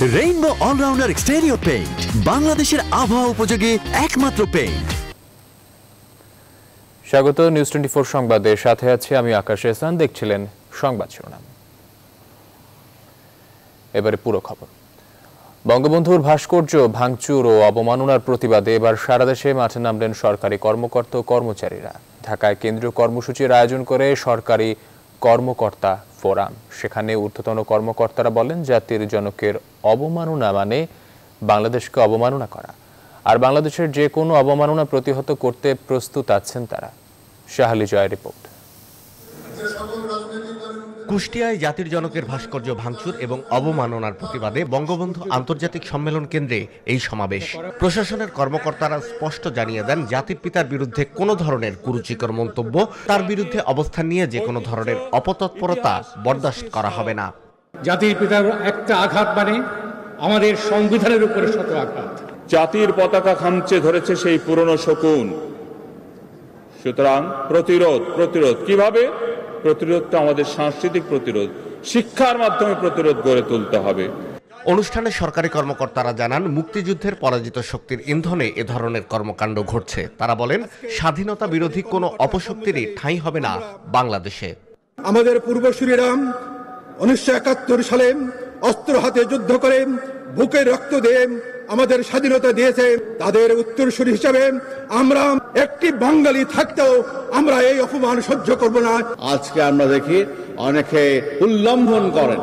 Rainbow allrounder exterior paint, বাংলাদেশের আবহাওয়া উপযোগী একমাত্র পেইন্ট। স্বাগত নিউজ 24 সংবাদের সাথে আছি আমি আকাশ এহসান। দেখছিলেন সংবাদ শিরোনাম, এবারে পুরো খবর। বঙ্গবন্ধুর ভাস্কর্য ভাঙচুর ও অবমাননার প্রতিবাদে এবার সারা দেশে মাঠে নামলেন সরকারি কর্মকর্তা ও কর্মচারীরা। ঢাকায় কেন্দ্রীয় কর্মসূচির আয়োজন করে সরকারি কর্মকর্তা ফোরাম। সেখানে ঊর্ধ্বতন কর্মকর্তারা বলেন, জাতির জনকের অবমাননা মানে বাংলাদেশকে অবমাননা করা, আর বাংলাদেশের যে কোনো অবমাননা প্রতিহত করতে প্রস্তুত আছেন তারা। শাহালি জয়ের রিপোর্ট। কুষ্টিয়ায় জাতির জনকের ভাস্কর্য ভাঙচুর এবং অবমাননার প্রতিবাদে বঙ্গবন্ধু আন্তর্জাতিক সম্মেলন কেন্দ্রে এই সমাবেশ। প্রশাসনের কর্মকর্তারা স্পষ্ট জানিয়ে দেন, জাতির পিতার বিরুদ্ধে কোনো ধরনের কুরুচিকর মন্তব্য, তার বিরুদ্ধে অবস্থান নিয়ে যে কোনো ধরনের অপতৎপরতা বরদাস্ত করা হবে না। জাতির পিতার একটা আঘাত মানে আমাদের সংবিধানের উপরে শত আঘাত। জাতির পতাকা খামচে ধরেছে সেই পুরনো শকুন। সুতরাং প্রতিরোধ কিভাবে? প্রতিরোধটা আমাদের সাংস্কৃতিক প্রতিরোধ, শিক্ষার মাধ্যমে প্রতিরোধ গড়ে তুলতে হবে। অনুষ্ঠানে সরকারি কর্মকর্তারা জানান, মুক্তিযুদ্ধের পরাজিত শক্তির ইন্ধনে এ ধরনের কর্মকাণ্ড ঘটছে। তারা বলেন, স্বাধীনতা বিরোধী কোনো অপশক্তিরই ঠাঁই হবে না বাংলাদেশে। আমাদের পূর্বসূরীরা 1971 সালে অস্ত্র হাতে যুদ্ধ করে বুকে রক্ত দিয়ে আমাদের স্বাধীনতা দিয়েছে। তাদের উত্তরসূরি হিসাবে আমরা একটি বাঙালি থাকতেও আমরা এই অপমান সহ্য করব না। আজকে আমরা দেখি অনেকে উল্লঙ্ঘন করেন,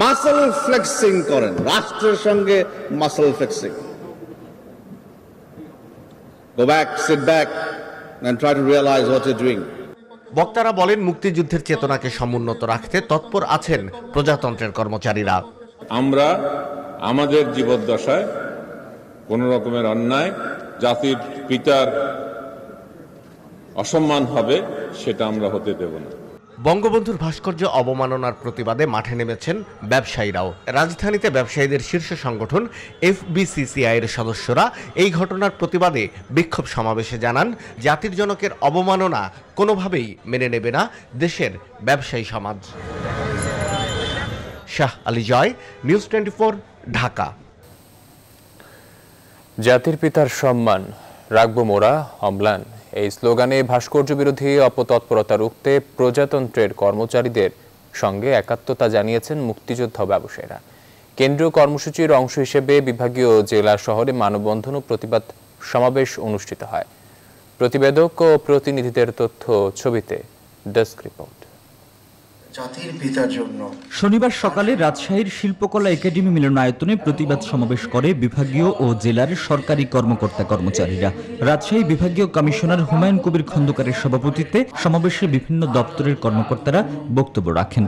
মাসল ফ্লেক্সিং করেন, রাষ্ট্রের সঙ্গে muscle flexing. Go back, sit back and try to realize what you're doing. বক্তারা বলেন, মুক্তিযুদ্ধের চেতনাকে সমুন্নত রাখতে তৎপর আছেন প্রজাতন্ত্রের কর্মচারীরা। আমরা আমাদের জীবদ্দশায় কোন রকমের অন্যায়, জাতির পিতার অসম্মান হবে সেটা আমরা হতে দেব না। বঙ্গবন্ধুর ভাস্কর্য অবমাননার প্রতিবাদে মাঠে নেমেছেন ব্যবসায়ীরাও। রাজধানীতে ব্যবসায়ীদের শীর্ষ সংগঠন FBCCI এর সদস্যরা এই ঘটনার প্রতিবাদে বিক্ষোভ সমাবেশে জানান, জাতির জনকের অবমাননা কোনোভাবেই মেনে নেবে না দেশের ব্যবসায়ী সমাজ। শাহ আলী জয়, নিউজ 24, ঢাকা। জাতির পিতার সম্মান রাখবো মোরা অম্লান, এই স্লোগানে ভাস্কর্য বিরোধী অপতৎপরতা রুখতে প্রজাতন্ত্রের কর্মচারীদের সঙ্গে একাত্মতা জানিয়েছেন মুক্তিযোদ্ধা ব্যবসায়ীরা। কেন্দ্রীয় কর্মসূচির অংশ হিসেবে বিভাগীয় জেলা শহরে মানববন্ধন ও প্রতিবাদ সমাবেশ অনুষ্ঠিত হয়। প্রতিবেদক ও প্রতিনিধিদের তথ্য ছবিতে ডেস্ক রিপোর্ট। জাতির পিতার জন্য শনিবার সকালে রাজশাহীর শিল্পকলা একাডেমি মিলনায়তনে প্রতিবাদ সমাবেশ করে বিভাগীয় ও জেলার সরকারি কর্মকর্তা কর্মচারীরা। রাজশাহী বিভাগীয় কমিশনার হুমায়ুন কবির খন্দকারের সভাপতিত্বে সমাবেশে বিভিন্ন দপ্তরের কর্মকর্তারা বক্তব্য রাখেন।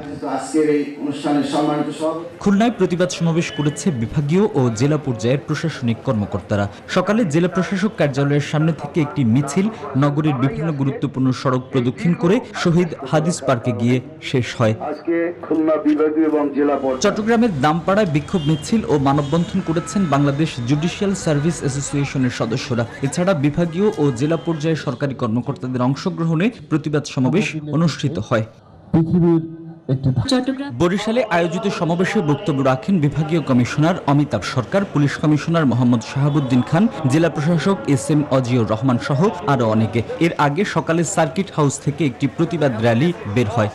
খুলনায় প্রতিবাদ সমাবেশ করেছে বিভাগীয় ও জেলা পর্যায়ের প্রশাসনিক কর্মকর্তারা। সকালে জেলা প্রশাসক কার্যালয়ের সামনে থেকে একটি মিছিল নগরীর বিভিন্ন গুরুত্বপূর্ণ সড়ক প্রদক্ষিণ করে শহীদ হাদিস পার্কে গিয়ে শেষ হয়। চট্টগ্রামের দামপাড়ায় বিক্ষোভ মিছিল ও মানববন্ধন করেছেন বাংলাদেশ জুডিশিয়াল সার্ভিস অ্যাসোসিয়েশনের সদস্যরা। এছাড়া বিভাগীয় ও জেলা পর্যায়ে সরকারি কর্মকর্তাদের অংশগ্রহণে প্রতিবাদ সমাবেশ অনুষ্ঠিত হয়। বরিশালে আয়োজিত সমাবেশে বক্তব্য রাখেন বিভাগীয় কমিশনার অমিতাভ সরকার, পুলিশ কমিশনার মোহাম্মদ শাহাবুদ্দিন খান, জেলা প্রশাসক SM অজিউর রহমান সহ আরো অনেকে। এর আগে সকালে সার্কিট হাউস থেকে একটি প্রতিবাদ র্যালি বের হয়।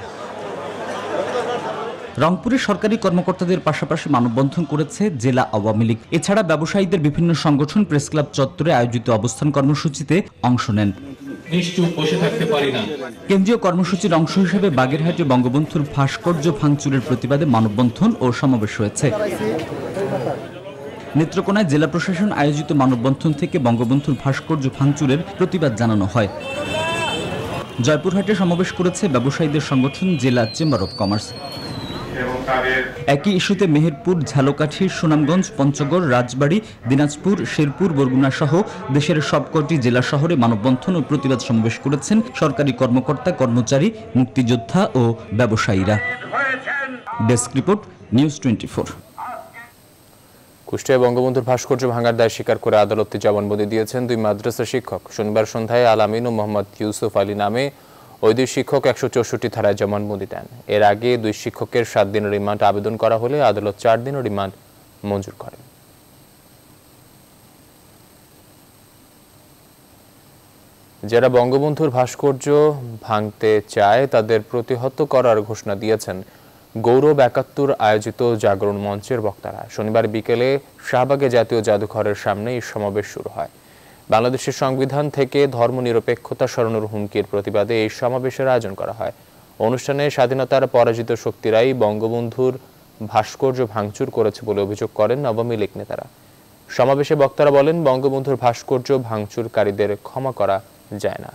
রংপুরে সরকারি কর্মকর্তাদের পাশাপাশি মানববন্ধন করেছে জেলা আওয়ামী লীগ। এছাড়া ব্যবসায়ীদের বিভিন্ন সংগঠন প্রেস ক্লাব চত্বরে আয়োজিত অবস্থান কর্মসূচিতে অংশ নেন। কেন্দ্রীয় কর্মসূচির অংশ হিসেবে বাগেরহাটে বঙ্গবন্ধুর ভাস্কর্য ভাঙচুরের প্রতিবাদে মানববন্ধন ও সমাবেশ হয়েছে। নেত্রকোনায় জেলা প্রশাসন আয়োজিত মানববন্ধন থেকে বঙ্গবন্ধুর ভাস্কর্য ভাঙচুরের প্রতিবাদ জানানো হয়। জয়পুরহাটে সমাবেশ করেছে ব্যবসায়ীদের সংগঠন জেলা চেম্বার অব কমার্স। একই ইস্যুতে মেহেরপুর, ঝালকাঠি, সুনামগঞ্জ, পঞ্চগড়, রাজবাড়ী, দিনাজপুর, শেরপুর, বরগুনা সহ দেশের সবকটি জেলা শহরে মানববন্ধন ও প্রতিবাদ সমাবেশ করেছেন সরকারি কর্মকর্তা, কর্মচারী, মুক্তিযোদ্ধা ও ব্যবসায়ীরা। Desk report, news 24। কুষ্টিয়ায় বঙ্গবন্ধুর ভাস্কর্য ভাঙার দায় স্বীকার করে আদালতে জবানবন্দি দিয়েছেন দুই মাদ্রাসা শিক্ষক। শনিবার সন্ধ্যায় আল আমিন ও মোহাম্মদ ইউসুফ আলী নামে ওই দুই শিক্ষক 164 ধারায় জবানবন্দি দেন। এর আগে দুই শিক্ষকের 7 দিনের রিমান্ড আবেদন করা হলে আদালত 4 দিনের রিমান্ড মঞ্জুর করেন। যারা বঙ্গবন্ধুর ভাস্কর্য ভাঙতে চায় তাদের প্রতিহত করার ঘোষণা দিয়েছেন গৌরব 71 আয়োজিত জাগরণ মঞ্চের বক্তারা। শনিবার বিকেলে শাহবাগে জাতীয় জাদুঘরের সামনে এই সমাবেশ শুরু হয়। বাংলাদেশের সংবিধান থেকে ধর্মনিরপেক্ষতা সরানোর হুমকির প্রতিবাদে এই সমাবেশের আয়োজন করা হয়। অনুষ্ঠানে স্বাধীনতার পরাজিত শক্তিরাই বঙ্গবন্ধুর ভাস্কর্য ভাঙচুর করেছে বলে অভিযোগ করেন আওয়ামী লীগ নেতারা। সমাবেশে বক্তারা বলেন, বঙ্গবন্ধুর ভাস্কর্য ভাঙচুরকারীদের ক্ষমা করা যায় না।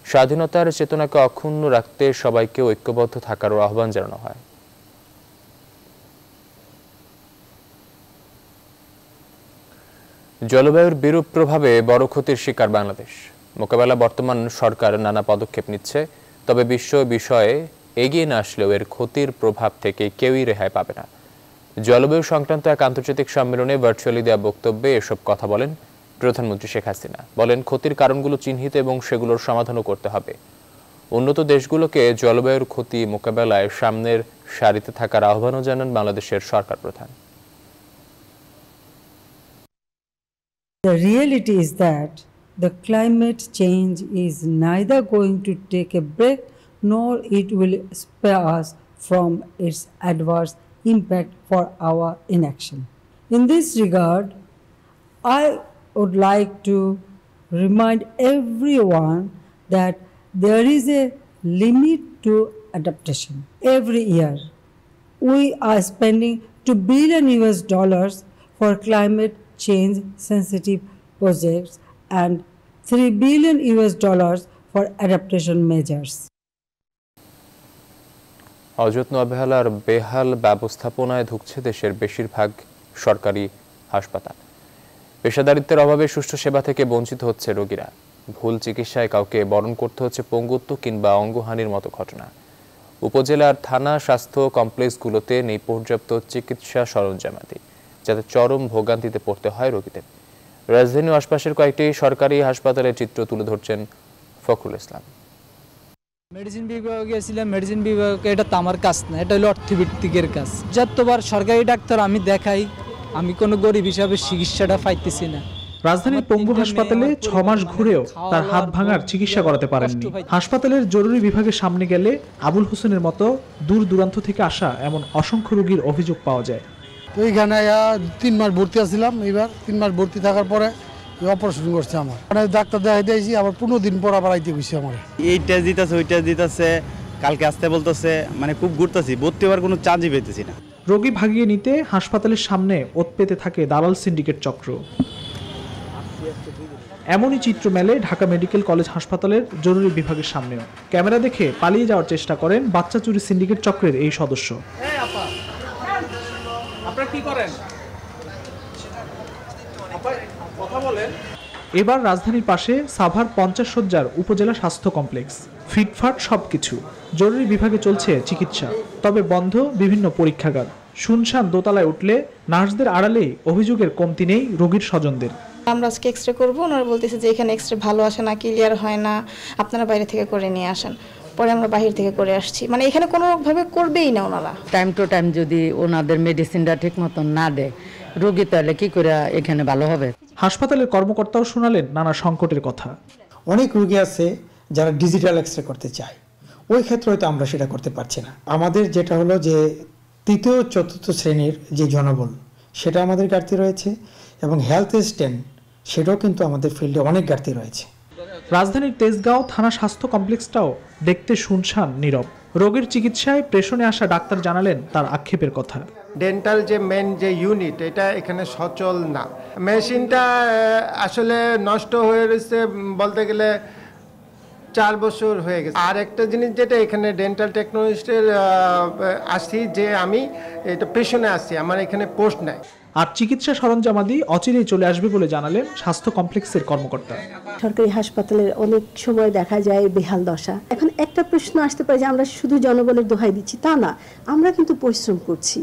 স্বাধীনতার চেতনাকে অক্ষুণ্ণ রাখতে সবাইকে ঐক্যবদ্ধ থাকার আহ্বান জানানো হয়। জলবায়ুর বিরূপ প্রভাবে বড় ক্ষতির শিকার বাংলাদেশ। মোকাবেলা বর্তমান সরকার নানা পদক্ষেপ নিচ্ছে, তবে বিশ্ব বিষয়ে এগিয়ে না আসলেও এর ক্ষতির প্রভাব থেকে কেউই রেহাই পাবে না। জলবায়ু সংক্রান্ত এক আন্তর্জাতিক সম্মেলনে ভার্চুয়ালি দেওয়া বক্তব্যে এসব কথা বলেন প্রধানমন্ত্রী শেখ হাসিনা। বলেন, ক্ষতির কারণগুলো চিহ্নিত এবং সেগুলোর সমাধানও করতে হবে। উন্নত দেশগুলোকে জলবায়ুর ক্ষতি মোকাবেলায় সামনের সারিতে থাকার আহ্বানও জানান বাংলাদেশের সরকার প্রধান। The reality is that the climate change is neither going to take a break nor it will spare us from its adverse impact for our inaction. In this regard, I would like to remind everyone that there is a limit to adaptation. Every year, we are spending $2 billion for climate change sensitive projects and $3 billion for adaptation measures. অযত্ন অবহেলার বেহাল ব্যবস্থাপনায় ধুঁকছে দেশের বেশিরভাগ সরকারি হাসপাতাল। পেশাদারিত্বের অভাবে সুষ্ঠু সেবা থেকে বঞ্চিত হচ্ছে রোগীরা। ভুল চিকিৎসায় কাউকে বরণ করতে হচ্ছে পঙ্গুত্ব কিংবা অঙ্গহানির মতো ঘটনা। উপজেলার থানা স্বাস্থ্য কমপ্লেক্সগুলোতে নেই পর্যাপ্ত চিকিৎসা সরঞ্জামাদি, যাতে চরম ভোগান্তিতে পড়তে হয় রোগীদের। রাজধানী ও আশপাশের কয়েকটি সরকারি হাসপাতালের চিত্র তুলে ধরছেন ফখরুল ইসলাম। মেডিসিন বিভাগে গিয়েছিলাম, মেডিসিন বিভাগে এটা তো আমার কাজ না, এটা হলো অর্থোপেডিকের কাজ। যতবার সরকারি ডাক্তার আমি দেখাই, আমি কোনো গরিব হিসাবে চিকিৎসাটা পাইতেছি না। রাজধানীর পঙ্গু হাসপাতালে 6 মাস ঘুরেও তার হাত ভাঙার চিকিৎসা করাতে পারেননি। হাসপাতালের জরুরি বিভাগের সামনে গেলে আবুল হোসেনের মতো দূর দূরান্ত থেকে আসা এমন অসংখ্য রোগীর অভিযোগ পাওয়া যায়। তো এইখানে 3 মাস ভর্তি আছিলাম, এবার 3 মাস ভর্তি থাকার পরে অপারেশন করছে আমার। মানে ডাক্তার দেখাই দিয়েছি, আবার 15 দিন পর আবার আইতে গেছি। আমার এই টেস্ট দিতেছে, ওই টেস্ট দিতেছে, কালকে আসতে বলতেছে, মানে খুব ঘুরতেছি, ভর্তি হওয়ার কোনো চান্সই পেতেছি না। রোগী ভাগিয়ে নিতে হাসপাতালের সামনে ওত পেতে থাকে দালাল সিন্ডিকেট চক্র। এমনই চিত্র মেলে ঢাকা মেডিকেল কলেজ হাসপাতালের জরুরি বিভাগের সামনেও। ক্যামেরা দেখে পালিয়ে যাওয়ার চেষ্টা করেন বাচ্চা চুরি সিন্ডিকেট চক্রের এই সদস্য। এবার রাজধানীর পাশে সাভার 50 শয্যার উপজেলা স্বাস্থ্য কমপ্লেক্স। ফিটফাট সবকিছু, জরুরি বিভাগে চলছে চিকিৎসা, তবে বন্ধ বিভিন্ন পরীক্ষাগার। শুনশান দোতলায় উঠলে নার্সদের আড়ালেই অভিযোগের কমতি নেই রোগীর স্বজনদের। আমরা আজকে এক্সরে করবো, ওনারা বলতেছে যে এখানে এক্সরে ভালো আসে না, ক্লিয়ার হয় না, আপনারা বাইরে থেকে করে নিয়ে আসেন। পরে আমরা বাহির থেকে করে আসছি, মানে এখানে কোনোভাবে করবেই না ওনারা। টাইম টু টাইম যদি ওনাদের মেডিসিনটা ঠিক মতন না দেয়, রোগী তাহলে কি করে এখানে ভালো হবে? হাসপাতালের কর্মকর্তাও শোনালেন নানা সংকটের কথা। অনেক রোগী আছে যারা ডিজিটাল এক্সরে করতে চায়, ওই ক্ষেত্রে হয়তো আমরা সেটা করতে পারছি না। আমাদের যেটা হলো যে 3য় 4র্থ শ্রেণীর যে জনবল, সেটা আমাদের ঘাটতি রয়েছে, এবং হেলথ অ্যাসিস্ট্যান্ট সেটাও কিন্তু আমাদের ফিল্ডে অনেক ঘাটতি রয়েছে। রাজধানীর তেজগাঁও থানা স্বাস্থ্য কমপ্লেক্সটাও দেখতে শুনশান নীরব। রোগীর চিকিৎসায় প্রেষণে আসা ডাক্তার জানালেন তার আক্ষেপের কথা। ডেন্টাল যে মেন যে ইউনিট, এটা এখানে সচল না। মেশিনটা আসলে নষ্ট হয়ে রয়েছে বলতে গেলে 4 বছর হয়ে গেছে। আর একটা জিনিস যেটা এখানে ডেন্টাল টেকনোলজিস্টের আসছি, যে আমি এটা পেশনে আসছি, আমার এখানে পোস্ট নাই। আর চিকিৎসা সরঞ্জামাদি অচিরেই চলে আসবে বলে জানালেন স্বাস্থ্য কমপ্লেক্সের কর্মকর্তা। সরকারি হাসপাতালের অনেক সময় দেখা যায় বেহাল দশা। এখন একটা প্রশ্ন আসতে পারে যে আমরা শুধু জনবলের দোহাই দিচ্ছি, তা না, আমরা কিন্তু পরিশ্রম করছি।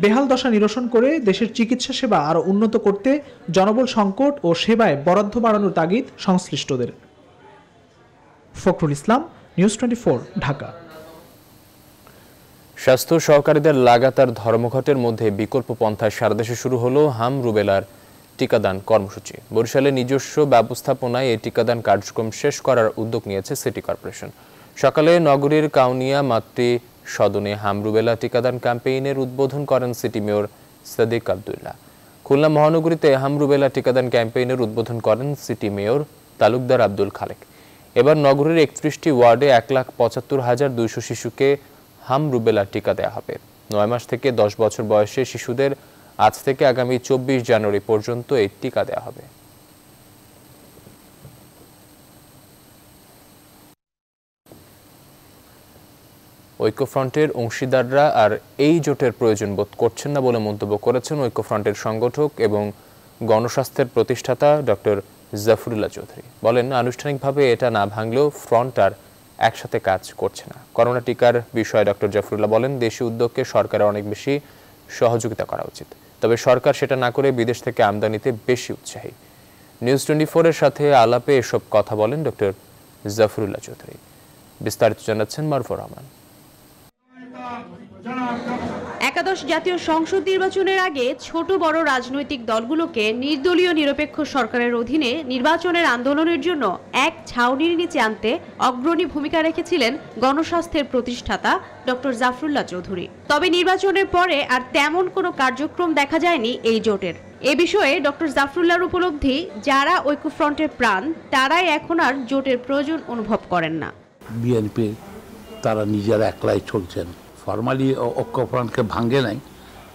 বেহাল দশা নিরসন করে দেশের চিকিৎসা সেবা আরো উন্নত করতে জনবল সংকট ও সেবায় বরাদ্দ বাড়ানোর তাগিদ সংশ্লিষ্টদের। ফখরুল ইসলাম, নিউজ 24 ঢাকা। স্বাস্থ্য সহকারীদের লাগাতার ধর্মঘটের মধ্যে বিকল্প পন্থায় সারা দেশে শুরু হলো হাম রুবেলার টিকাদান কর্মসূচি। বরিশালে নিজস্ব ব্যবস্থাপনায় এই টিকাদান কার্যক্রম শেষ করার উদ্যোগ নিয়েছে সিটি কর্পোরেশন। সকালে নগরীর কাউনিয়া মাতৃ সদনে হাম রুবেলা টিকাদান ক্যাম্পেইনের উদ্বোধন করেন সিটি মেয়র সাদিক আব্দুল্লাহ। খুলনা মহানগরীতে হাম রুবেলা টিকাদান ক্যাম্পেইনের উদ্বোধন করেন সিটি মেয়র তালুকদার আব্দুল খালেক। এবার নগরীর 31টি ওয়ার্ডে 1,75,200 শিশুকে হাম রুবেলা টিকা দেওয়া হবে। 9 মাস থেকে 10 বছর বয়সী শিশুদের আজ থেকে আগামী 24 জানুয়ারি পর্যন্ত এই টিকা দেওয়া হবে। ঐক্যফ্রন্টের অংশীদাররা আর এই জোটের প্রয়োজন বোধ করছেন না বলে মন্তব্য করেছেন ঐক্যফ্রন্টের সংগঠক এবং গণস্বাস্থ্যের প্রতিষ্ঠাতা ডক্টর জাফরুল্লাহ চৌধুরী। বলেন, আনুষ্ঠানিকভাবে এটা না ভাঙলেও ফ্রন্ট আর একসাথে কাজ করছে না। করোনা টিকার বিষয়ে ডক্টর জাফরুল্লাহ বলেন, দেশি উদ্যোগকে সরকারের অনেক বেশি সহযোগিতা করা উচিত, তবে সরকার সেটা না করে বিদেশ থেকে আমদানিতে বেশি উৎসাহী। নিউজ 24-এর সাথে আলাপে এসব কথা বলেন ডক্টর জাফরুল্লাহ চৌধুরী। বিস্তারিত জানাচ্ছেন মারুফুর রহমান। একাদশ জাতীয় সংসদ নির্বাচনের আগে ছোট বড় রাজনৈতিক দলগুলোকে নির্দলীয় নিরপেক্ষ সরকারের অধীনে নির্বাচনের আন্দোলনের জন্য এক ছাউনির নিচে আনতে অগ্রণী ভূমিকা রেখেছিলেন গণস্বাস্থ্যের প্রতিষ্ঠাতা ডক্টর জাফরুল্লাহ চৌধুরী। তবে নির্বাচনের পরে আর তেমন কোনো কার্যক্রম দেখা যায়নি এই জোটের। এ বিষয়ে ডক্টর জাফরুল্লাহর উপলব্ধি, যারা ঐক্যফ্রন্টের প্রাণ তারাই এখন আর জোটের প্রয়োজন অনুভব করেন না। বিএনপি তারা নিজেরা একলাই চলছেন, ফর্মালি ঐক্যফ্রন্টকে ভাঙে নাই,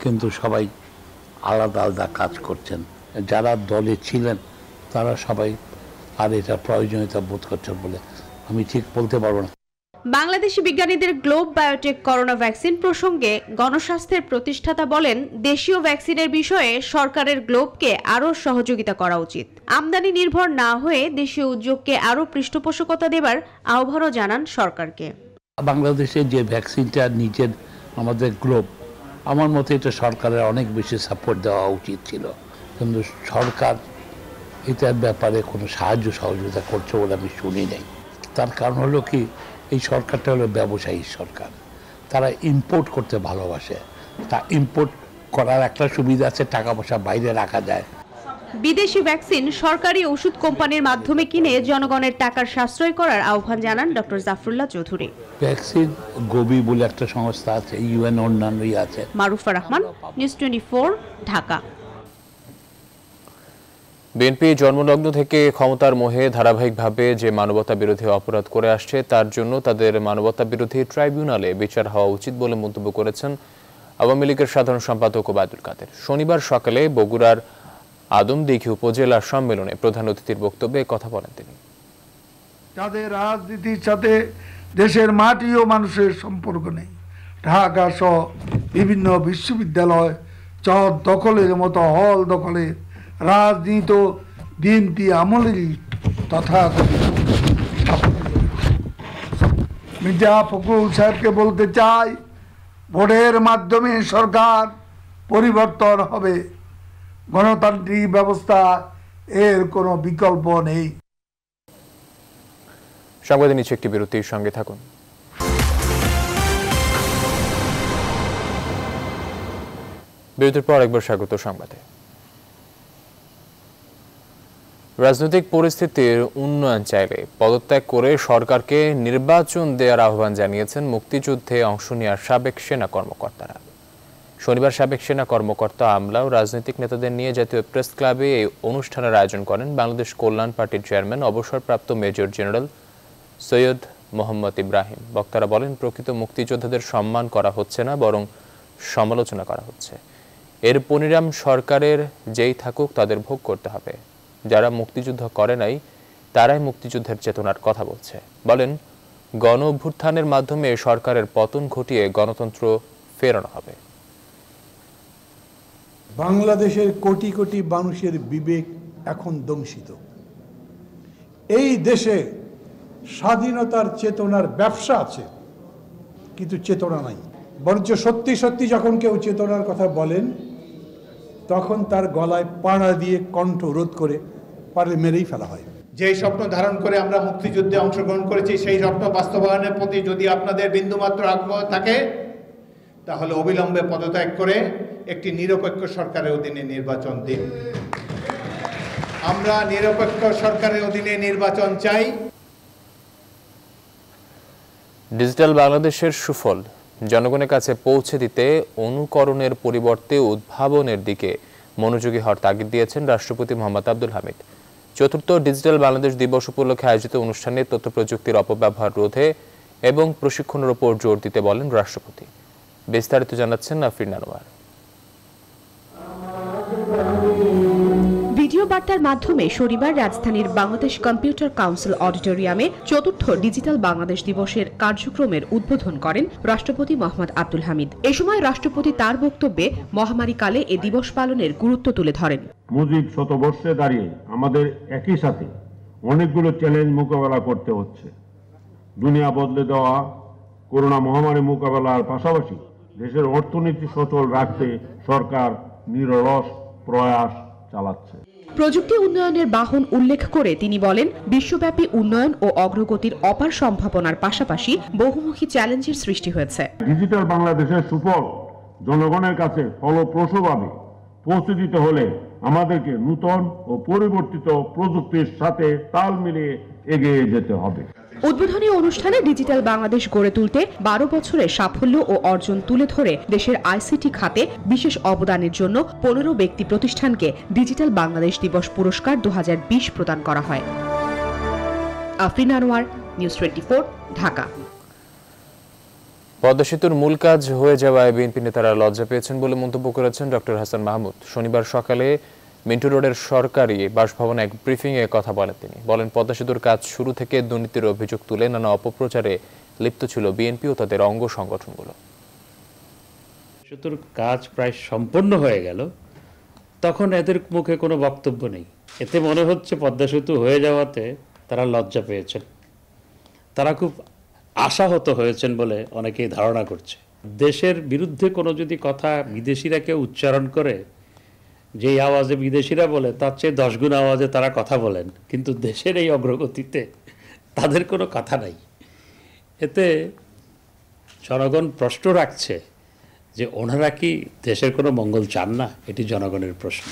কিন্তু সবাই আলাদা আলাদা কাজ করছেন। যারা দলে ছিলেন তারা সবাই আর এটা প্রয়োজনীয়তা বোধ করছেন বলে আমি ঠিক বলতে পারবো না। বাংলাদেশি বিজ্ঞানীদের গ্লোব বায়োটেক করোনা ভ্যাকসিন প্রসঙ্গে গণস্বাস্থ্যের প্রতিষ্ঠাতা বলেন, দেশীয় ভ্যাকসিনের বিষয়ে সরকারের গ্লোবকে আরও সহযোগিতা করা উচিত। আমদানি নির্ভর না হয়ে দেশীয় উদ্যোগকে আরও পৃষ্ঠপোষকতা দেবার আহ্বানও জানান সরকারকে। বাংলাদেশে যে ভ্যাকসিনটা নিজের আমাদের গ্লোব, আমার মতে এটা সরকারের অনেক বেশি সাপোর্ট দেওয়া উচিত ছিল, কিন্তু সরকার এটার ব্যাপারে কোনো সাহায্য সহযোগিতা করছে বলে আমি শুনি নাই। তার কারণ হলো কি, এই সরকারটা হলো ব্যবসায়ী সরকার, তারা ইম্পোর্ট করতে ভালোবাসে। তা ইম্পোর্ট করার একটা সুবিধা আছে, টাকা পয়সা বাইরে রাখা যায়। বিদেশি ভ্যাকসিন সরকারি ওষুধ কোম্পানির মাধ্যমে কিনে জনগণের টাকার সাশ্রয় করার আহ্বান জানান doctor Zafrullah Chowdhury. Vaccine Gobi বলে একটা সংস্থা আছে, ইউএন অন্যান্যই আছে। মারুফা রহমান, নিউজ 24, ঢাকা। বিএনপি জন্মলগ্ন থেকে ক্ষমতার মোহে ধারাবাহিকভাবে যে মানবতা বিরোধী অপরাধ করে আসছে, তার জন্য তাদের মানবতা বিরোধী ট্রাইব্যুনালে বিচার হওয়া উচিত বলে মন্তব্য করেছেন আওয়ামী লীগের সাধারণ সম্পাদক ওবায়দুল কাদের। শনিবার সকালে বগুড়ার আদমদীঘি উপজেলা সম্মেলনে প্রধান অতিথির বক্তব্যে কথা বলেন তিনি। যাদের রাজনীতির সাথে দেশের মাটি ও মানুষের সম্পর্ক নেই, ঢাকা সহ বিভিন্ন বিশ্ববিদ্যালয় চর দখলের মতো হল দখলে রাজনীতি বিএনপি আমলেরই তথাকথিত। মির্জা ফখরুল সাহেবকে বলতে চাই, ভোটের মাধ্যমে সরকার পরিবর্তন হবে, গণতান্ত্রিক ব্যবস্থা এর কোনো বিকল্প নেই। সংবাদে নিচে একটি বিরতির সঙ্গে থাকুন। বিরতির পর একবার স্বাগত সংবাদে। রাজনৈতিক পরিস্থিতির উন্নয়ন চাইলে পদত্যাগ করে সরকারকে নির্বাচন দেওয়ার আহ্বান জানিয়েছেন মুক্তিযুদ্ধে অংশ নেওয়া সাবেক সেনা কর্মকর্তারা। শনিবার সাবেক সেনা কর্মকর্তা, আমলা ও রাজনৈতিক নেতাদের নিয়ে জাতীয় প্রেস ক্লাবে এই অনুষ্ঠানের আয়োজন করেন বাংলাদেশ কল্যাণ পার্টির চেয়ারম্যান অবসরপ্রাপ্ত মেজর জেনারেল সৈয়দ মোহাম্মদ ইব্রাহিম। বক্তারা বলেন, প্রকৃত মুক্তিযোদ্ধাদের সম্মান করা হচ্ছে না, বরং সমালোচনা করা হচ্ছে। এর পরিণাম সরকারের যেই থাকুক তাদের ভোগ করতে হবে। যারা মুক্তিযুদ্ধ করে নাই তারাই মুক্তিযুদ্ধের চেতনার কথা বলছে। বলেন, গণ অভ্যুত্থানের মাধ্যমে সরকারের পতন ঘটিয়ে গণতন্ত্র ফেরানো হবে। বাংলাদেশের কোটি কোটি মানুষের বিবেক এখন দংশিত। এই দেশে স্বাধীনতার চেতনার ব্যবসা আছে, কিন্তু চেতনা নাই। বরঞ্চ সত্যি সত্যি যখন কেউ চেতনার কথা বলেন, তখন তার গলায় পাড়া দিয়ে কণ্ঠ রোধ করে পারে মেরেই ফেলা হয়। যে স্বপ্ন ধারণ করে আমরা মুক্তিযুদ্ধে অংশগ্রহণ করেছি, সেই স্বপ্ন বাস্তবায়নের প্রতি যদি আপনাদের বিন্দুমাত্র আগ্রহ থাকে, তাহলে অবিলম্বে পদত্যাগ করে একটি নিরপেক্ষ সরকারের অধীনে নির্বাচন দিন। আমরা নিরপেক্ষ সরকারের অধীনে নির্বাচন চাই। ডিজিটাল বাংলাদেশের সুফল জনগণের কাছে পৌঁছে দিতে অনুকরণের পরিবর্তে উদ্ভাবনের দিকে মনোযোগী হওয়ার তাগিদ দিয়েছেন রাষ্ট্রপতি মোহাম্মদ আব্দুল হামিদ। চতুর্থ ডিজিটাল বাংলাদেশ দিবস উপলক্ষে আয়োজিত অনুষ্ঠানে তথ্য প্রযুক্তির অপব্যবহার রোধে এবং প্রশিক্ষণের উপর জোর দিতে বলেন রাষ্ট্রপতি। বিস্তারিত জানাচ্ছেন আফরিন আনোয়ার। ভিডিও বার্তার মাধ্যমে শনিবার রাজধানীর বাংলাদেশ কম্পিউটার কাউন্সিল অডিটোরিয়ামে চতুর্থ ডিজিটাল বাংলাদেশ দিবসের কার্যক্রমের উদ্বোধন করেন রাষ্ট্রপতি মোহাম্মদ আব্দুল হামিদ। এ সময় রাষ্ট্রপতি তার বক্তব্যে মহামারীকালে এ দিবস পালনের গুরুত্ব তুলে ধরেন। মুজিব শতবর্ষে দাঁড়িয়ে আমাদের একই সাথে অনেকগুলো চ্যালেঞ্জ মোকাবেলা করতে হচ্ছে। দুনিয়া বদলে দেওয়া করোনা মহামারী মোকাবেলার পাশাপাশি দেশের অর্থনীতি সচল রাখতে সরকার নিরলস প্রয়াস চালাচ্ছে। প্রযুক্তি উন্নয়নের বাহন উল্লেখ করে তিনি বলেন, বিশ্বব্যাপী উন্নয়ন ও অগ্রগতির অপার সম্ভাবনার পাশাপাশি বহুমুখী চ্যালেঞ্জের সৃষ্টি হয়েছে। ডিজিটাল বাংলাদেশের সুফল জনগণের কাছে ফলপ্রসূভাবে পৌঁছে দিতে হলে আমাদেরকে নূতন ও পরিবর্তিত প্রযুক্তির সাথে তাল মিলিয়ে এগিয়ে যেতে হবে। উদ্বোধনী অনুষ্ঠানে ডিজিটাল বাংলাদেশ গড়ে তুলতে 12 বছরের সাফল্য ও অর্জন তুলে ধরে দেশের আইসিটি খাতে বিশেষ অবদানের জন্য 15 ব্যক্তি প্রতিষ্ঠানকে ডিজিটাল বাংলাদেশ দিবস পুরস্কার 2020 প্রদান করা হয়। আফরিন আনোয়ার, নিউজ 24, ঢাকা। পদ্মা সেতুর মূল কাজ হয়ে যাওয়ায় বিএনপি নেতারা লজ্জা পেয়েছেন বলে মন্তব্য করেছেন ডক্টর হাসান মাহমুদ। শনিবার সকালে মিন্টু রোডের সরকারি বাসভবনে এক ব্রিফিংয়ে কথা বলেন তিনি। বলেন, পদ্মা সেতুর কাজ শুরু থেকে দুর্নীতির অভিযোগ তুলে নানা অপপ্রচারে লিপ্ত ছিল বিএনপি ও তাদের অঙ্গ সংগঠনগুলো। সেতুর কাজ প্রায় সম্পন্ন হয়ে গেল, তখন এদের মুখে কোনো বক্তব্য নেই। এতে মনে হচ্ছে পদ্মা সেতু হয়ে যাওয়াতে তারা লজ্জা পেয়েছেন, তারা খুব আশাহত হয়েছেন বলে অনেকেই ধারণা করছে। দেশের বিরুদ্ধে কোনো যদি কথা বিদেশিরা কেউ উচ্চারণ করে, যেই আওয়াজে বিদেশিরা বলে তার চেয়ে 10 গুণ আওয়াজে তারা কথা বলেন, কিন্তু দেশের এই অগ্রগতিতে তাদের কোনো কথা নাই। এতে জনগণ প্রশ্ন রাখছে যে ওনারা কি দেশের কোনো মঙ্গল চান না? এটি জনগণের প্রশ্ন।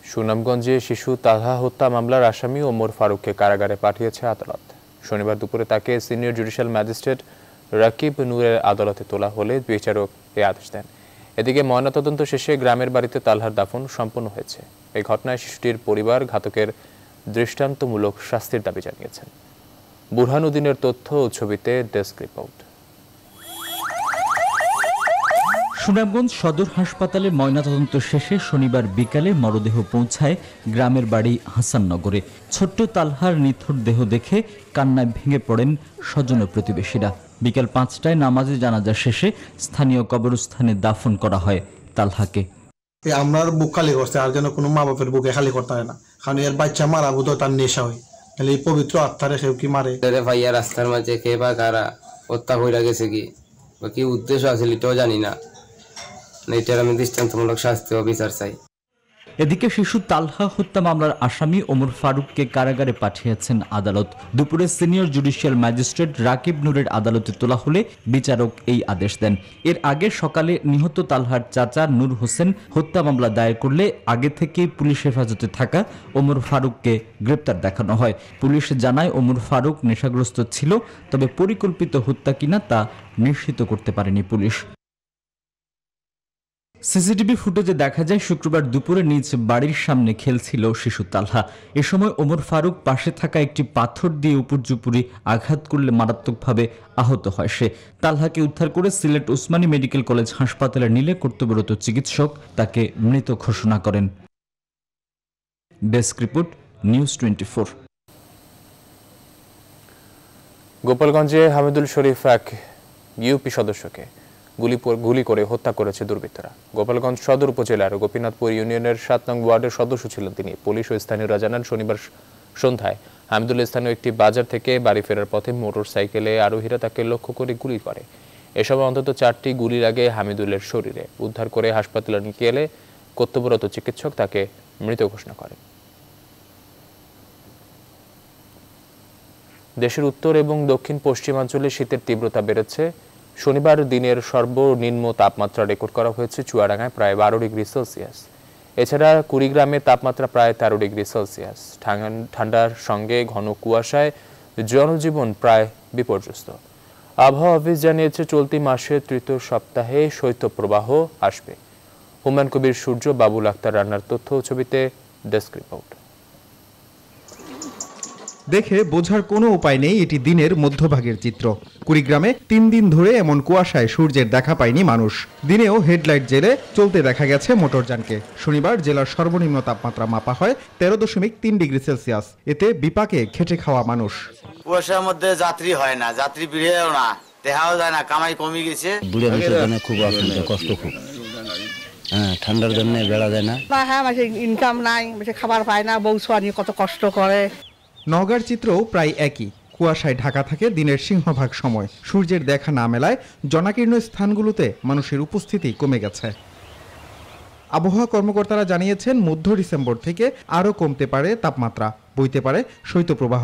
সুনামগঞ্জে শিশু তালহা হত্যা মামলার আসামি ওমর ফারুককে কারাগারে পাঠিয়েছে আদালত। শনিবার দুপুরে তাকে সিনিয়র জুডিশিয়াল ম্যাজিস্ট্রেট রাকিব নূরের আদালতে তোলা হলে বিচারক এই আদেশ দেন। এদিকে ময়নাতদন্ত শেষে গ্রামের বাড়িতে তালহার দাফন সম্পন্ন হয়েছে। এই ঘটনায় শিশুটির পরিবার ঘাতকের দৃষ্টান্তমূলক শাস্তির দাবি জানিয়েছেন। বুরহানুদ্দিনের তথ্য ও ছবিতে ডেস্ক রিপোর্ট। সুনামগঞ্জ সদর হাসপাতালে ময়নাতদন্ত শেষে শনিবার বিকালে মরদেহ পৌঁছায় গ্রামের বাড়ি হাসাননগরে। ছোট্ট তালহার নিথর দেহ দেখে কান্নায় ভেঙে পড়েন স্বজন ও প্রতিবেশীরা। বিকেল 5টায় নামাজে জানাজা শেষে স্থানীয় কবরস্থানে দাফন করা হয় তালহাকে। আমরা বুক খালি করছে, আর যেন কোনো মা বাপের বুকে খালি করতে হয় না, কারণ এর বাচ্চা মারা বোধ তার নেশা হয়, তাহলে এই পবিত্র আত্মারে কেউ কি মারে? ভাইয়া রাস্তার মাঝে কে বা কারা হত্যা হইয়া গেছে কি বা কি উদ্দেশ্য আছে এটাও জানি না, এটার আমি দৃষ্টান্তমূলক শাস্তি ও বিচার চাই। এদিকে শিশু তালহা হত্যা মামলার আসামি ওমর ফারুককে কারাগারে পাঠিয়েছেন আদালত। দুপুরে সিনিয়র জুডিশিয়াল ম্যাজিস্ট্রেট রাকিব নূরের আদালতে তোলা হলে বিচারক এই আদেশ দেন। এর আগে সকালে নিহত তালহার চাচা নূর হোসেন হত্যা মামলা দায়ের করলে আগে থেকেই পুলিশ হেফাজতে থাকা ওমর ফারুককে গ্রেপ্তার দেখানো হয়। পুলিশ জানায় ওমর ফারুক নেশাগ্রস্ত ছিল, তবে পরিকল্পিত হত্যা কিনা তা নিশ্চিত করতে পারেনি পুলিশ। সিসিটিভি ফুটেজে দেখা যায় শুক্রবার দুপুরে নিজ বাড়ির সামনে খেলছিল শিশু তালহা। এ সময় ওমর ফারুক পাশে থাকা একটি পাথর দিয়ে উপর্যুপুরি আঘাত করলে মারাত্মকভাবে আহত হয় সে। তালহাকে উদ্ধার করে সিলেট ওসমানী মেডিকেল কলেজ হাসপাতালে নিলে কর্তব্যরত চিকিৎসক তাকে মৃত ঘোষণা করেন। Desk report, news 24। গোপালগঞ্জে হামিদুল শরীফ এক ইউপি সদস্যকে গুলি করে হত্যা করেছে দুর্বৃত্তরা। গোপালগঞ্জ সদর উপজেলার গোপীনাথপুর ইউনিয়নের 7 নং ওয়ার্ডের সদস্য ছিলেন তিনি। পুলিশ ও স্থানীয়রা জানান, শনিবার সন্ধ্যায় হামিদুল স্থানীয় একটি বাজার থেকে বাড়ি ফেরার পথে মোটর সাইকেলে আরোহীরা তাকে লক্ষ্য করে গুলি করে। এ সময় অন্তত 4টি গুলি লাগে হামিদুলের শরীরে। উদ্ধার করে হাসপাতালে নিয়ে এলে কর্তব্যরত চিকিৎসক তাকে মৃত ঘোষণা করেন। দেশের উত্তর এবং দক্ষিণ পশ্চিমাঞ্চলে শীতের তীব্রতা বেড়েছে। শনিবার দিনের সর্বনিম্ন তাপমাত্রা রেকর্ড করা হয়েছে চুয়াডাঙ্গায় প্রায় 12 ডিগ্রি সেলসিয়াস। এছাড়া কুড়িগ্রামে তাপমাত্রা প্রায় 13 ডিগ্রি সেলসিয়াস। ঠান্ডার সঙ্গে ঘন কুয়াশায় জনজীবন প্রায় বিপর্যস্ত। আবহাওয়া অফিস জানিয়েছে চলতি মাসের তৃতীয় সপ্তাহে শৈত্যপ্রবাহ আসবে। হুমায়ুন কবির সূর্য, বাবুল আক্তার রান্নার তথ্য ছবিতে ডেস্ক রিপোর্ট। দেখে বোঝার কোনো উপায় নেই এটি দিনের মধ্যভাগের চিত্র। কুড়িগ্রামে 3 দিন ধরে এমন কুয়াশায় সূর্যের দেখা পায়নি মানুষ। দিনেও হেডলাইট জেলে চলতে দেখা গেছে মোটরযানকে। শনিবার জেলার সর্বনিম্ন তাপমাত্রা মাপা হয় 13.3 ডিগ্রি সেলসিয়াস। এতে বিপাকে খেটে খাওয়া মানুষ। কুয়াশার মধ্যে যাত্রী হয় না, যাত্রী বেড়েও না, দেখাও যায় না, কামাই কমে গেছে। বুড়ে মানুষের জন্য খুব অসুবিধা, কষ্ট খুব। হ্যাঁ, ঠান্ডার জন্য বেড়া যায় না। হ্যাঁ, ইনকাম নাই, খাবার পায় না, বউ ছোয়া নিয়ে কত কষ্ট করে। নওগাঁর চিত্রও প্রায় একই। কুয়াশায় ঢাকা থাকে দিনের সিংহভাগ সময়। সূর্যের দেখা না মেলায় জনাকীর্ণ স্থানগুলোতে মানুষের উপস্থিতি কমে গেছে। আবহাওয়া কর্মকর্তারা জানিয়েছেন মধ্য ডিসেম্বর থেকে আরও কমতে পারে তাপমাত্রা, বইতে পারে শৈত্যপ্রবাহ।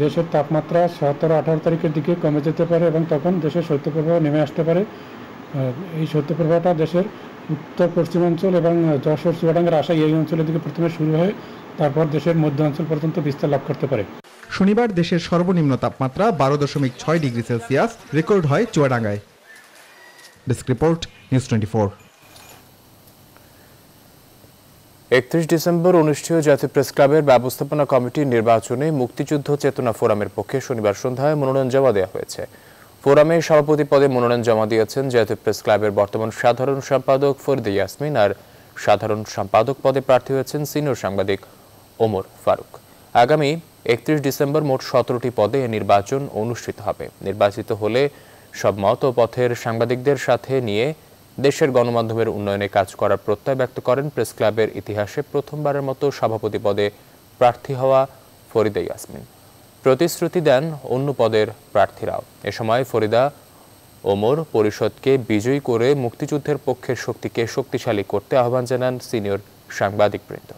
দেশের তাপমাত্রা 17-18 তারিখের দিকে কমে যেতে পারে এবং তখন দেশের শৈত্যপ্রবাহ নেমে আসতে পারে। এই শৈত্যপ্রবাহটা দেশের উত্তর পশ্চিমাঞ্চল এবং যশোর চুয়াডাঙ্গার আশায় এই অঞ্চলের দিকে প্রথমে শুরু হয়, তারপর দেশের মধ্য অঞ্চল পর্যন্ত বিস্তার লাভ করতে পারে। শনিবার দেশের সর্বনিম্ন তাপমাত্রা 12.6 ডিগ্রি সেলসিয়াস রেকর্ড হয় চুয়াডাঙ্গায়। Desk report, news 24। 31 ডিসেম্বর অনুষ্ঠেয় জাতীয় প্রেস ক্লাবের ব্যবস্থাপনা কমিটির নির্বাচনে মুক্তিযুদ্ধ চেতনা ফোরামের পক্ষে শনিবার সন্ধ্যায় মনোনয়ন জমা দেওয়া হয়েছে। ফোরামে সভাপতি পদে মনোনয়ন জমা দিয়েছেন জাতীয় প্রেস ক্লাবের বর্তমান সাধারণ সম্পাদক ফরিদা ইয়াসমিন, আর সাধারণ সম্পাদক পদে প্রার্থী হয়েছেন সিনিয়র সাংবাদিক ওমর ফারুক। আগামী 31 ডিসেম্বর মোট 17টি পদে নির্বাচন অনুষ্ঠিত হবে। নির্বাচিত হলে সব মত ও পথের সাংবাদিকদের সাথে নিয়ে দেশের গণমাধ্যমের উন্নয়নে কাজ করার প্রত্যয় ব্যক্ত করেন প্রেস ক্লাবের ইতিহাসে প্রথমবারের মতো সভাপতি পদে প্রার্থী হওয়া ফরিদা ইয়াসমিন। প্রতিশ্রুতি দেন অন্য পদের প্রার্থীরাও। এ সময় ফরিদা ওমর পরিষদকে বিজয়ী করে মুক্তিযুদ্ধের পক্ষের শক্তিকে শক্তিশালী করতে আহ্বান জানান সিনিয়র সাংবাদিকবৃন্দ।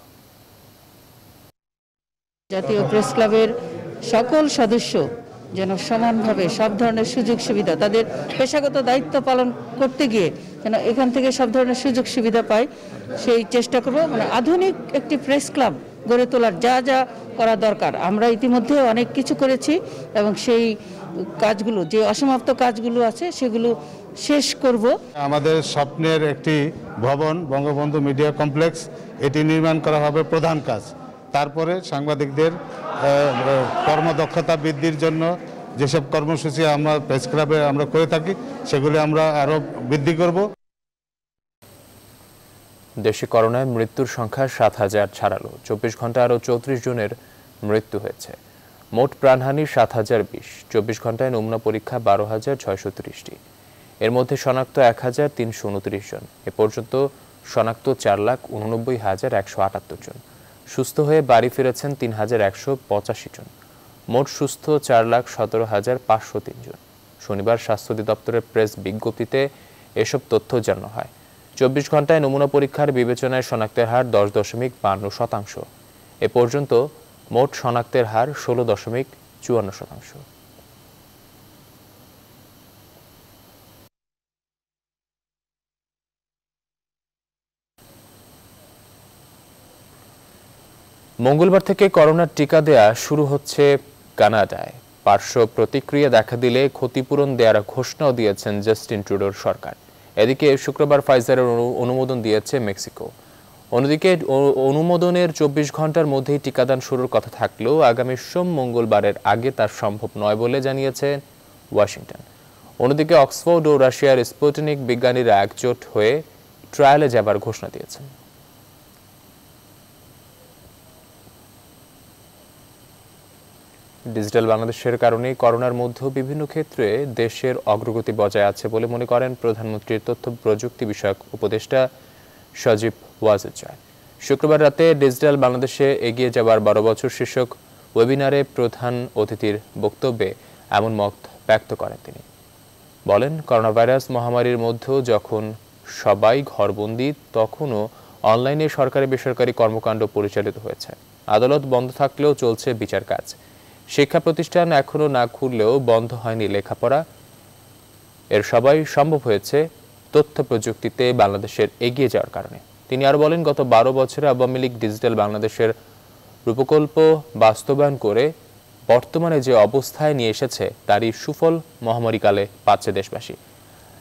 জাতীয় প্রেস ক্লাবের সকল সদস্য যেন সমানভাবে সব ধরনের সুযোগ সুবিধা, তাদের পেশাগত দায়িত্ব পালন করতে গিয়ে যেন এখান থেকে সব ধরনের সুযোগ সুবিধা পায়, সেই চেষ্টা করব। মানে আধুনিক একটি প্রেস ক্লাব গড়ে তোলার যা যা করা দরকার আমরা ইতিমধ্যে অনেক কিছু করেছি এবং সেই কাজগুলো, যে অসমাপ্ত কাজগুলো আছে সেগুলো শেষ করব। আমাদের স্বপ্নের একটি ভবন বঙ্গবন্ধু মিডিয়া কমপ্লেক্স, এটি নির্মাণ করা হবে প্রধান কাজ। তারপরে সাংবাদিকদের কর্মদক্ষতা বৃদ্ধির জন্য যেসব কর্মসূচি আমরা প্রেস ক্লাবে আমরা করে থাকি সেগুলি আমরা আরও বৃদ্ধি করব। দেশে করোনায় মৃত্যুর সংখ্যা 7,000 ছাড়ালো। 24 ঘন্টায় আরও 34 জনের মৃত্যু হয়েছে। মোট প্রাণহানি 7,020। 24 ঘন্টায় নমুনা পরীক্ষা 12,630টি। এর মধ্যে শনাক্ত 1,329 জন। এ পর্যন্ত শনাক্ত 4,89,178 জন। সুস্থ হয়ে বাড়ি ফিরেছেন 3,185 জন। মোট সুস্থ 4,17,503 জন। শনিবার স্বাস্থ্য অধিদপ্তরের প্রেস বিজ্ঞপ্তিতে এসব তথ্য জানানো হয়। 24 ঘন্টায় নমুনা পরীক্ষার বিবেচনায় শনাক্তের হার 10.52%। এ পর্যন্ত মোট শনাক্তের হার 16.54%। মঙ্গলবার থেকে করোনার টিকা দেয়া শুরু হচ্ছে কানাডায়। পার্শ্ব প্রতিক্রিয়া দেখা দিলে ক্ষতিপূরণ দেওয়ার ঘোষণাও দিয়েছেন জাস্টিন ট্রুডোর সরকার। এদিকে শুক্রবার ফাইজারের অনুমোদন দিয়েছে মেক্সিকো। অন্যদিকে অনুমোদনের 24 ঘন্টার মধ্যেই টিকাদান শুরুর কথা থাকলেও আগামী মঙ্গলবারের আগে তা সম্ভব নয় বলে জানিয়েছে ওয়াশিংটন। অন্যদিকে অক্সফোর্ড ও রাশিয়ার স্পুটনিক বিজ্ঞানীরা একজোট হয়ে ট্রায়ালে যাবার ঘোষণা দিয়েছেন। ডিজিটাল বাংলাদেশের কারণে করোনার মধ্যেও বিভিন্ন ক্ষেত্রে দেশের অগ্রগতি বজায় আছে বলে মনে করেন প্রধানমন্ত্রীর তথ্য প্রযুক্তি বিষয়ক উপদেষ্টা সজীব ওয়াজেদ জয়। শুক্রবার রাতে ডিজিটাল বাংলাদেশে এগিয়ে যাবার 12 বছর শীর্ষক ওয়েবিনারে প্রধান অতিথির বক্তব্যে এমন মত ব্যক্ত করেন তিনি। বলেন, করোনা ভাইরাস মহামারীর মধ্যেও যখন সবাই ঘরবন্দি তখনও অনলাইনে সরকারি বেসরকারি কর্মকাণ্ড পরিচালিত হয়েছে। আদালত বন্ধ থাকলেও চলছে বিচার কাজ। শিক্ষা প্রতিষ্ঠান এখনো না খুললেও বন্ধ হয়নি লেখাপড়া। এর সবাই সম্ভব হয়েছে তথ্য প্রযুক্তিতে বাংলাদেশের এগিয়ে যাওয়ার কারণে। তিনি আরো বলেন, গত 12 বছরে আওয়ামী লীগ ডিজিটাল বাংলাদেশের রূপকল্প বাস্তবায়ন করে বর্তমানে যে অবস্থায় নিয়ে এসেছে তারই সুফল মহামারীকালে পাচ্ছে দেশবাসী।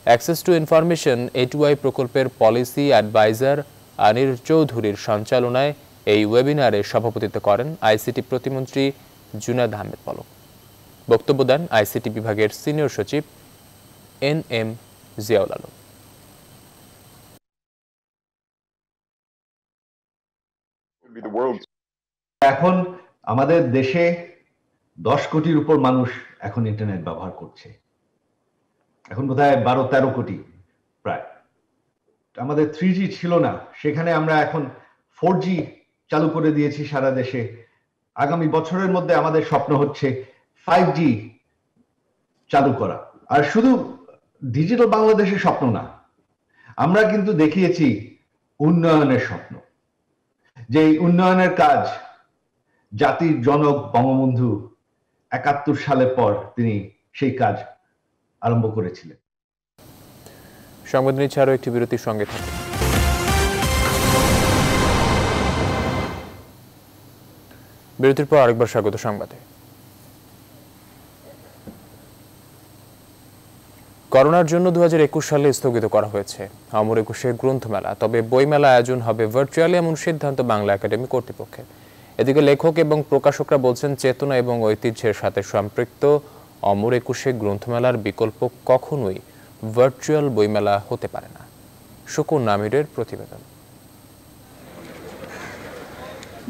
অ্যাক্সেস টু ইনফরমেশন A2I প্রকল্পের পলিসি অ্যাডভাইজার আনির চৌধুরীর সঞ্চালনায় এই ওয়েবিনারে সভাপতিত্ব করেন আইসিটি প্রতিমন্ত্রী জুনায়েদ আহমেদ পলক। বক্তব্য দেন আইসিটি বিভাগের সিনিয়র সচিব NM জিয়াউল আলম। এখন আমাদের দেশে 10 কোটির উপর মানুষ এখন ইন্টারনেট ব্যবহার করছে। এখন বোধহয় 12-13 কোটি প্রায়। আমাদের 3G ছিল না, সেখানে আমরা এখন 4G চালু করে দিয়েছি সারা দেশে। আগামী বছরের মধ্যে আমাদের স্বপ্ন হচ্ছে 5G চালু করা। আর শুধু ডিজিটাল বাংলাদেশের স্বপ্ন না, আমরা কিন্তু দেখিয়েছি উন্নয়নের স্বপ্ন, যে উন্নয়নের কাজ জাতির জনক বঙ্গবন্ধু 71 সালের পর তিনি সেই কাজ আরম্ভ করেছিলেন। সংবাদ নিচ্ছে আরো একটি বিরতির সঙ্গে থাকে। বিরতির পর আরেকবার স্বাগত সংবাদে। করোনার জন্য 2021 সালে স্থগিত করা হয়েছে আমর 21 গ্রন্থমেলা, তবে বইমেলা আয়োজন হবে ভার্চুয়ালি, এমন সিদ্ধান্ত বাংলা একাডেমি কর্তৃপক্ষের। এদিকে লেখক এবং প্রকাশকরা বলছেন, চেতনা এবং ঐতিহ্যের সাথে সম্পৃক্ত অমর 21 গ্রন্থমেলার বিকল্প কখনোই ভার্চুয়াল বইমেলা হতে পারে না। শুকুর নামিরের প্রতিবেদন।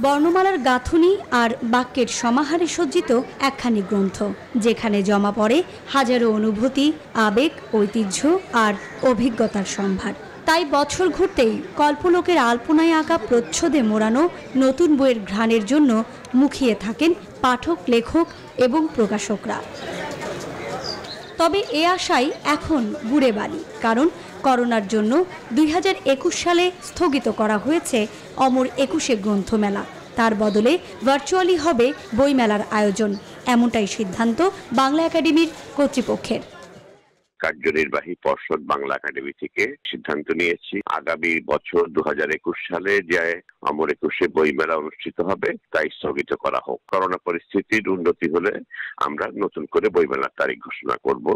বর্ণমালার গাঁথুনি আর বাক্যের সমাহারে সজ্জিত একখানি গ্রন্থ, যেখানে জমা পড়ে হাজারো অনুভূতি, আবেগ, ঐতিহ্য আর অভিজ্ঞতার সম্ভার। তাই বছর ঘুরতেই কল্পলোকের আলপনায় আঁকা প্রচ্ছদে মোড়ানো নতুন বইয়ের ঘ্রাণের জন্য মুখিয়ে থাকেন পাঠক, লেখক এবং প্রকাশকরা। তবে এ আশাই এখন গুড়ে বালি, কারণ করোনার জন্য 2021 সালে স্থগিত করা হয়েছে অমর 21 গ্রন্থমেলা। তার বদলে ভার্চুয়ালি হবে বইমেলার আয়োজন, এমনটাই সিদ্ধান্ত বাংলা একাডেমির কর্তৃপক্ষের। কার্যনির্বাহী পর্ষদ বাংলা একাডেমি থেকে সিদ্ধান্ত নিয়েছি, আগামী বছর 2021 সালে যে অমর 21 বইমেলা অনুষ্ঠিত হবে তাই স্থগিত করা হোক। করোনা পরিস্থিতির উন্নতি হলে আমরা নতুন করে বইমেলার তারিখ ঘোষণা করব।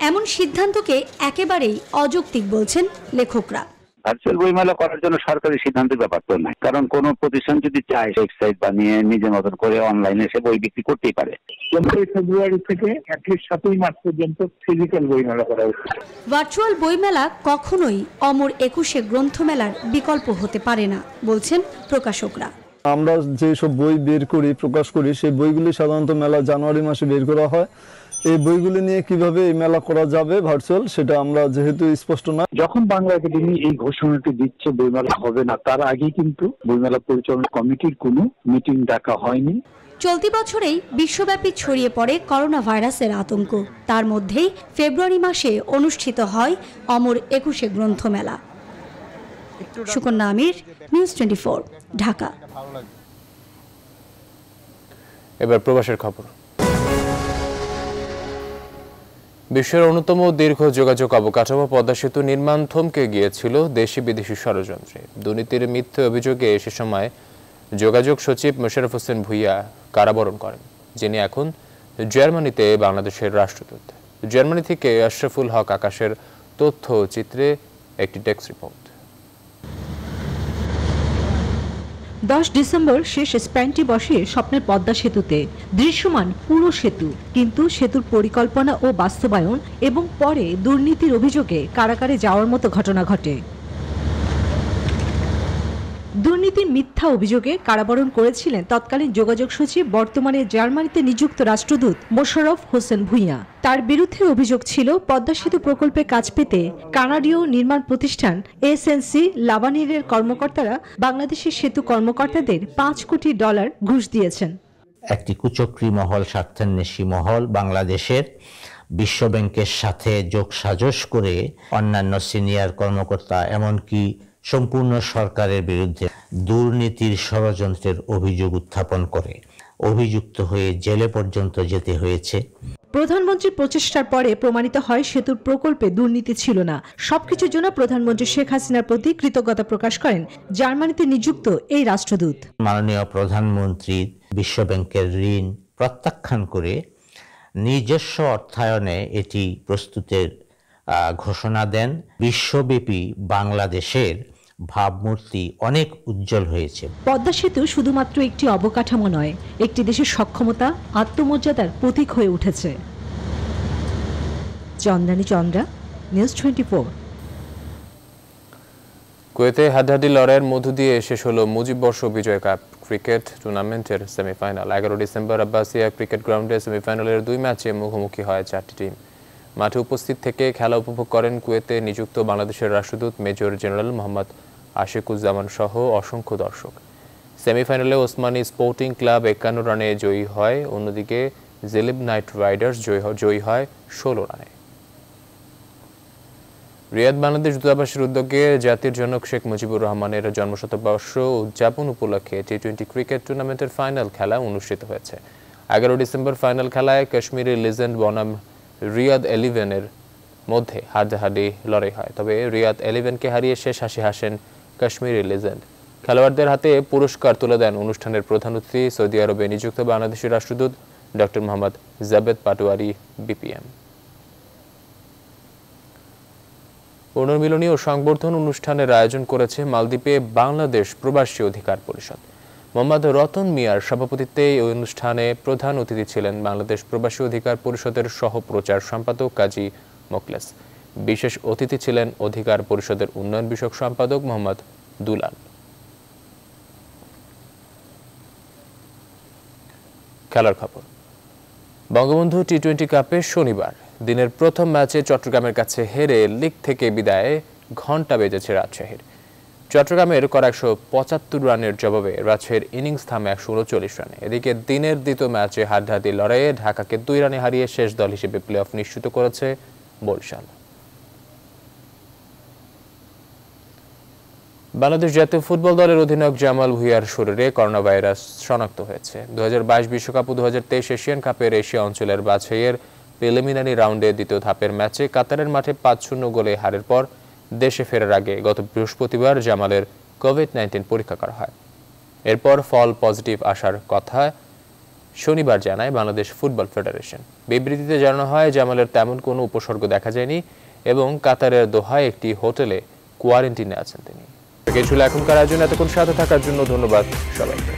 এমন সিদ্ধান্তকে একেবারেই অযৌক্তিক বলছেন লেখকরা। ভার্চুয়াল বইমেলা করার জন্য সরকারি সিদ্ধান্তের ব্যাপার তো নাই, কারণ কোন প্রতিষ্ঠান যদি চায় ওয়েবসাইট বানিয়ে নিজের মতন করে অনলাইনে সে বই বিক্রি করতেই পারে। 15 ফেব্রুয়ারি থেকে 7 মার্চ পর্যন্ত ফিজিক্যাল বইমেলা করা হচ্ছে। ভার্চুয়াল বইমেলা কখনোই অমর 21 গ্রন্থমেলার বিকল্প হতে পারে না, বলছেন প্রকাশকরা। আমরা যেসব বই বের করি, প্রকাশ করি, সেই বইগুলি সাধারণত মেলা জানুয়ারি মাসে বের করা হয়। এই বইগুলি নিয়ে কিভাবে এই মেলা করা যাবে ভার্চুয়াল, সেটা আমরা যেহেতু স্পষ্ট না। যখন বাংলা একাডেমি এই ঘোষণাটি দিচ্ছে বইমেলা হবে না, তার আগে কিন্তু বইমেলা পরিচালনা কমিটির কোনো মিটিং ডাকা হয়নি। চলতি বছরেই বিশ্বব্যাপী ছড়িয়ে পড়ে করোনা ভাইরাসের আতঙ্ক। তার মধ্যেই ফেব্রুয়ারি মাসে অনুষ্ঠিত হয় অমর 21 গ্রন্থমেলা। সুকন্যা আমির, নিউজ 24, ঢাকা। এবার প্রবাসের খবর। বিশ্বের অন্যতম দীর্ঘ যোগাযোগ অবকাঠামো পদ্মা সেতু নির্মাণ থমকে গিয়েছিল দেশি বিদেশি ষড়যন্ত্রে। দুর্নীতির মিথ্যে অভিযোগে সে সময় যোগাযোগ সচিব মোশাররফ হোসেন ভূঁইয়া কারাবরণ করেন, যিনি এখন জার্মানিতে বাংলাদেশের রাষ্ট্রদূত। জার্মানি থেকে আশরাফুল হক আকাশের তথ্য চিত্রে একটি ডেস্ক রিপোর্ট। 10 ডিসেম্বর শেষ স্প্যানটি বসে স্বপ্নের পদ্মা সেতুতে। দৃশ্যমান পুরো সেতু, কিন্তু সেতুর পরিকল্পনা ও বাস্তবায়ন এবং পরে দুর্নীতির অভিযোগে কারাগারে যাওয়ার মতো ঘটনা ঘটে। দুর্নীতির মিথ্যা অভিযোগে কারাবরণ করেছিলেন তৎকালীন যোগাযোগ সচিব, বর্তমানে জার্মানিতে নিযুক্ত রাষ্ট্রদূত মোশাররফ হোসেন ভূঁইয়া। তার বিরুদ্ধে অভিযোগ ছিল পদ্মা সেতু প্রকল্পে কাজ পেতে কানাডীয় নির্মাণ প্রতিষ্ঠান এসএনসি লাবানিরের কর্মকর্তারা বাংলাদেশের সেতু কর্মকর্তাদের $5 কোটি ঘুষ দিয়েছেন। একটি কুচক্রী মহল, স্বার্থান্বেষী মহল বাংলাদেশের বিশ্ব ব্যাংকের সাথে যোগসাজশ করে অন্যান্য সিনিয়র কর্মকর্তা, এমনকি সম্পূর্ণ সরকারের বিরুদ্ধে দুর্নীতির ষড়যন্ত্রের অভিযোগ উত্থাপন করে অভিযুক্ত হয়ে জেলে পর্যন্ত যেতে হয়েছে। প্রধানমন্ত্রীর প্রচেষ্টার পরে প্রমাণিত হয় সেতুর প্রকল্পে দুর্নীতি ছিল না। সবকিছুর জন্য প্রধানমন্ত্রী শেখ হাসিনার প্রতি কৃতজ্ঞতা প্রকাশ করেন জার্মানিতে নিযুক্ত এই রাষ্ট্রদূত। মাননীয় প্রধানমন্ত্রী বিশ্বব্যাংকের ঋণ প্রত্যাখ্যান করে নিজস্ব অর্থায়নে এটি প্রস্তুতের ঘোষণা দেন। বিশ্বব্যাপী বাংলাদেশের ভাবমূর্তি অনেক উজ্জ্বল হয়েছে। পদ্মা সেতু শুধুমাত্র একটি অবকাঠামো নয়, একটি দেশের সক্ষমতা, আত্মমর্যাদার প্রতীক হয়ে উঠেছে। চন্দ্রানী চন্দ্রা, নিউজ 24। কুয়েতে হাড্ডাহাড্ডি লড়াইয়ের মধ্য দিয়ে শেষ হলো মুজিব বর্ষ বিজয় কাপ ক্রিকেট টুর্নামেন্টের সেমিফাইনাল। 11 ডিসেম্বর আব্বাসিয়া ক্রিকেট গ্রাউন্ডে সেমিফাইনালের 2 ম্যাচে মুখোমুখি হয় 4টি টিম। মাঠে উপস্থিত থেকে খেলা উপভোগ করেন কুয়েতে নিযুক্ত বাংলাদেশের রাষ্ট্রদূত মেজর জেনারেল মোহাম্মদ আশিকুজ্জামান সহ অসংখ্য দর্শক। সেমিফাইনালে ওসমানী স্পোর্টিং ক্লাব 51 রানে জয়ী হয়, অন্যদিকে জেলিব নাইট রাইডার্স জয়ী হয় 16 রানে। রিয়াদ বাংলাদেশ দূতাবাসের উদ্যোগে জাতির জনক শেখ মুজিবুর রহমানের জন্মশতবর্ষ উদযাপন উপলক্ষে টি20 ক্রিকেট টুর্নামেন্টের ফাইনাল খেলা অনুষ্ঠিত হয়েছে। 11 ডিসেম্বর ফাইনাল খেলায় কাশ্মীরি লেজেন্ড বনাম রিয়াদ 11-এর মধ্যে হাড্ডাহাড্ডি লড়াই হয়, তবে রিয়াদ 11-কে হারিয়ে শেষ হাসি হাসেন কাশ্মীরি লেজেন্ড। খেলোয়াড়দের হাতে পুরস্কার তুলে দেন অনুষ্ঠানের প্রধান অতিথি সৌদি আরবে নিযুক্ত বাংলাদেশের রাষ্ট্রদূত ডক্টর মোহাম্মদ জাবেদ পাটোয়ারি BPM। পুনর্মিলনী ও সংবর্ধন অনুষ্ঠানের আয়োজন করেছে মালদ্বীপে বাংলাদেশ প্রবাসী অধিকার পরিষদ। মোহাম্মদ রতন মিয়ার সভাপতিত্বে এই অনুষ্ঠানে প্রধান অতিথি ছিলেন বাংলাদেশ প্রবাসী অধিকার পরিষদের সহপ্রচার সম্পাদক কাজী মোকলেস। বিশেষ অতিথি ছিলেন অধিকার পরিষদের উন্নয়ন বিষয়ক সম্পাদক মোহাম্মদ দুলাল। খেলার খবর। বঙ্গবন্ধু টি20 কাপে শনিবার দিনের প্রথম ম্যাচে চট্টগ্রামের কাছে হেরে লিগ থেকে বিদায়ে ঘণ্টা বেজেছে রাজশাহীর। চট্টগ্রামের করা 175 রানের জবাবে রাজশাহীর ইনিংস থামে 139 রানে। এদিকে দিনের দ্বিতীয় ম্যাচে হাড্ডাহাড্ডি লড়াইয়ে ঢাকাকে 2 রানে হারিয়ে শেষ দল হিসেবে প্লে অফ নিশ্চিত করেছে বরিশাল। বাংলাদেশ জাতীয় ফুটবল দলের অধিনায়ক জামাল ভুঁইয়ার শরীরে করোনা ভাইরাস শনাক্ত হয়েছে। 2022 বিশ্বকাপ ও 2023 এশিয়ান কাপের এশিয়া অঞ্চলের বাছাইয়ের প্রিলিমিনারি রাউন্ডে দ্বিতীয় ধাপের ম্যাচে কাতারের মাঠে 5-0 গোলে হারের পর দেশে ফেরার আগে গত বৃহস্পতিবার জামালের কোভিড-19 পরীক্ষা করা হয়। এরপর ফল পজিটিভ আসার কথা শনিবার জানায় বাংলাদেশ ফুটবল ফেডারেশন। বিবৃতিতে জানানো হয় জামালের তেমন কোনো উপসর্গ দেখা যায়নি এবং কাতারের দোহায় একটি হোটেলে কোয়ারেন্টিনে আছেন তিনি। এই ছিল এখনকার আয়োজন। এতক্ষণ সাথে থাকার জন্য ধন্যবাদ সবাইকে।